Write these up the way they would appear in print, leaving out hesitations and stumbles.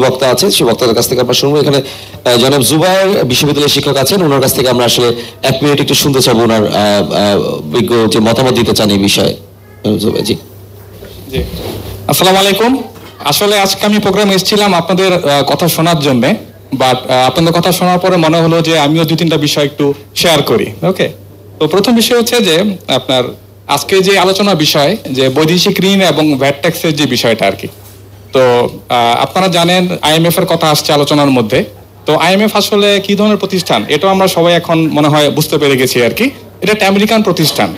বক্তা আছেন সেই বক্তাদের কাছ থেকে আমরা শুনবো। এখানে জনাব জুবায়ের বিশ্ববিদ্যালয়ের শিক্ষক আছেন, ওনার কাছ থেকে আমরা আসলে 1 মিনিট একটু শুনতে চাবো ওনার বিজ্ঞ যে মতামত দিতে চান এই বিষয়ে। জুবায়ের জি। জি, আসসালামু আলাইকুম। আসলে আজকে আমি প্রোগ্রামে এসেছিলাম আপনাদের কথা শোনার জন্য, বাট আপনাদের কথা শোনার পরে মনে হলো যে আমিও 2-3টা বিষয় একটু শেয়ার করি। ওকে, তো প্রথম বিষয় হচ্ছে যে আপনার আজকে যে আলোচনা বিষয় যে বৈদেশিক ঋণ এবং ভ্যাট ট্যাক্সের যে বিষয়টা আর কি। তো আপনারা জানেন আইএমএফ এর কথা আসছে আলোচনার মধ্যে। তো আইএমএফ আসলে কি ধরনের প্রতিষ্ঠান এটাও আমরা সবাই এখন মনে হয় বুঝতে পেরে গেছি আর কি। এটা একটা আমেরিকান প্রতিষ্ঠান।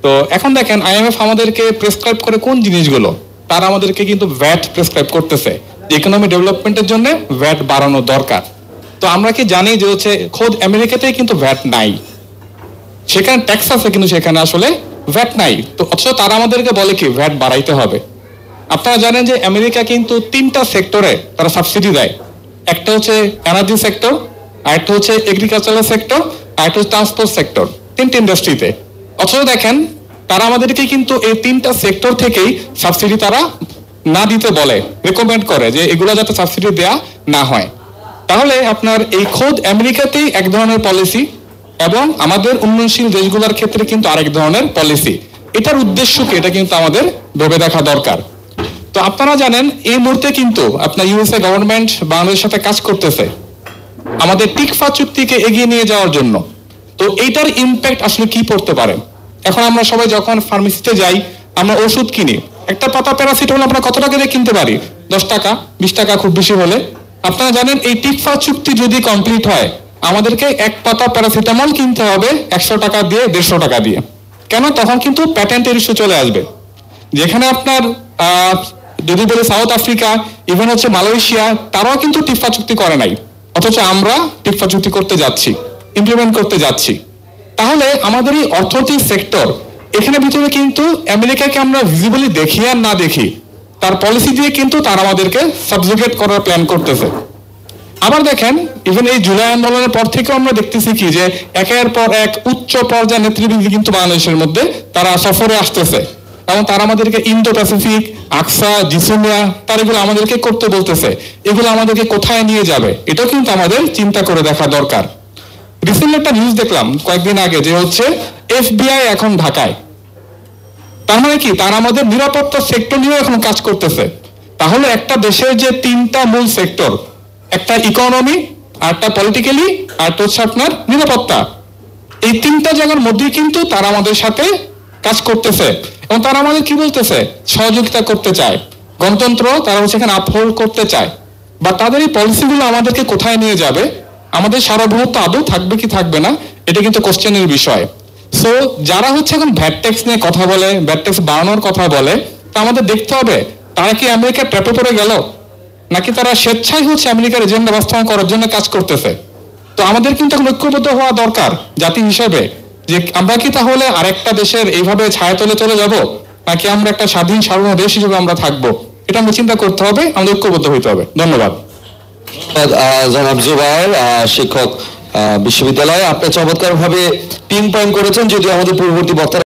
তো এখন দেখেন আইএমএফ আমাদেরকে প্রেসক্রাইব করে কোন জিনিসগুলো, তারা আমাদেরকে কিন্তু ভ্যাট প্রেসক্রাইব করতেছে। ইকোনমি ডেভেলপমেন্টের জন্য ভ্যাট বাড়ানো দরকার। তো আমরা কি জানি যে হচ্ছে খোদ আমেরিকাতেই কিন্তু ভ্যাট নাই, সেখানে ট্যাক্স আছে কিন্তু সেখানে আসলে ভ্যাট নাই। তো অথচ তারা আমাদেরকে বলে কি ভ্যাট বাড়াইতে হবে। আপনারা জানেন যে আমেরিকা কিন্তু 3টা সেক্টরে তারা সাবসিডি দেয়। একটা হচ্ছে এনার্জি সেক্টর, আরেকটা হচ্ছে এগ্রিকালচারাল সেক্টর, আরেকটা হচ্ছে ট্রান্সপোর্ট সেক্টর, 3টা ইন্ডাস্ট্রিতে। অথচ দেখেন তারা আমাদেরকে কিন্তু এই 3টা সেক্টর থেকেই সাবসিডি তারা না দিতে বলে, রেকমেন্ড করে যে এগুলো যাতে সাবসিডি দেয়া না হয়। তাহলে আপনার এই খোদ আমেরিকাতেই এক ধরনের পলিসি এবং আমাদের উন্নয়নশীল দেশগুলোর ক্ষেত্রে কিন্তু আরেক ধরনের পলিসি। এটার উদ্দেশ্য কি এটা কিন্তু আমাদের ভেবে দেখা দরকার। তো আপনারা জানেন এই মুহূর্তে কিন্তু আপনার ইউএসএ গভর্নমেন্ট বাংলাদেশের সাথে কাজ করতেছে আমাদের টিকফা চুক্তিকে এগিয়ে নিয়ে যাওয়ার জন্য। তো এইটার ইম্প্যাক্ট আসলে কি পড়তে পারে? এখন আমরা সবাই যখন ফার্মেসিতে যাই আমরা ওষুধ কিনি, একটা পাতা প্যারাসিটামল আমরা কত টাকা দিয়ে কিনতে পারি? 10 টাকা, 20 টাকা খুব বেশি হলে। আপনারা জানেন এই টিকফা চুক্তি যদি কমপ্লিট হয় আমাদেরকে এক পাতা প্যারাসিটামল কিনতে হবে 100 টাকা দিয়ে, 150 টাকা দিয়ে। কেন? তখন কিন্তু প্যাটেন্টের ইস্যু চলে আসবে। যেখানে আপনার যদি বলি সাউথ আফ্রিকা, ইভেন হচ্ছে মালয়েশিয়া, তারাও কিন্তু টিকফা চুক্তি করে নাই, অথচ আমরা টিকফা চুক্তি করতে যাচ্ছি, ইমপ্লিমেন্ট করতে যাচ্ছি। তাহলে আমাদের এই অর্থনৈতিক সেক্টর এখানে ভিতরে কিন্তু আমেরিকাকে আমরা ভিজিবলি দেখি আর না দেখি, তার পলিসি দিয়ে কিন্তু তারা আমাদেরকে সাবজুগেট করার প্ল্যান করতেছে। আবার দেখেন ইভেন এই জুলাই আন্দোলনের পর থেকেও আমরা দেখতেছি কি যে একের পর এক উচ্চ পর্যায়ের নেতৃবৃন্দ কিন্তু বাংলাদেশের মধ্যে তারা সফরে আসতেছে এবং তারা আমাদেরকে ইন্দো প্যাসিফিক, আকসা, জিসুমিয়া, তার এগুলো আমাদেরকে করতে বলতেছে। এগুলো আমাদেরকে কোথায় নিয়ে যাবে এটাও কিন্তু আমাদের চিন্তা করে দেখা দরকার। রিসেন্টলি একটা নিউজ দেখলাম কয়েকদিন আগে যে হচ্ছে এফবিআই এখন ঢাকায়। তার মানে কি তারা আমাদের নিরাপত্তা সেক্টর নিয়েও এখন কাজ করতেছে। তাহলে একটা দেশের যে 3টা মূল সেক্টর, একটা ইকোনমি, আরেকটা পলিটিক্যালি, আরেকটা হচ্ছে আপনার নিরাপত্তা, এই 3টা জায়গার মধ্যেই কিন্তু তারা আমাদের সাথে কাজ করতেছে এবং তারা আমাদের কি বলতেছে সহযোগিতা করতে চায়, গণতন্ত্র তারা হচ্ছে এখানে আপহোল্ড করতে চায়। বা তাদের এই পলিসিগুলো আমাদেরকে কোথায় নিয়ে যাবে, আমাদের সার্বভৌমত্ব আদৌ থাকবে কি থাকবে না, এটা কিন্তু কোশ্চেনের বিষয়। সো যারা হচ্ছে এখন ভ্যাট ট্যাক্স নিয়ে কথা বলে, ভ্যাট ট্যাক্স বাড়ানোর কথা বলে, তা আমাদের দেখতে হবে তারা কি আমেরিকার ট্র্যাপে পড়ে গেল নাকি তারা স্বেচ্ছায় হচ্ছে আমেরিকার এজেন্ডা বাস্তবায়ন করার জন্য কাজ করতেছে। তো আমাদের কিন্তু এখন ঐক্যবদ্ধ হওয়া দরকার জাতি হিসেবে যে আমরা কি তাহলে আরেকটা দেশের এইভাবে ছায়াতলে চলে যাব নাকি আমরা একটা স্বাধীন সার্বভৌম দেশ হিসেবে আমরা থাকবো, এটা আমরা চিন্তা করতে হবে, আমাদের ঐক্যবদ্ধ হইতে হবে। ধন্যবাদ। জনাব জুবায়ের শিক্ষক বিশ্ববিদ্যালয়, আপনি চমৎকার ভাবে পিন পয়েন্ট করেছেন, যদিও আমাদের পূর্ববর্তী বক্তা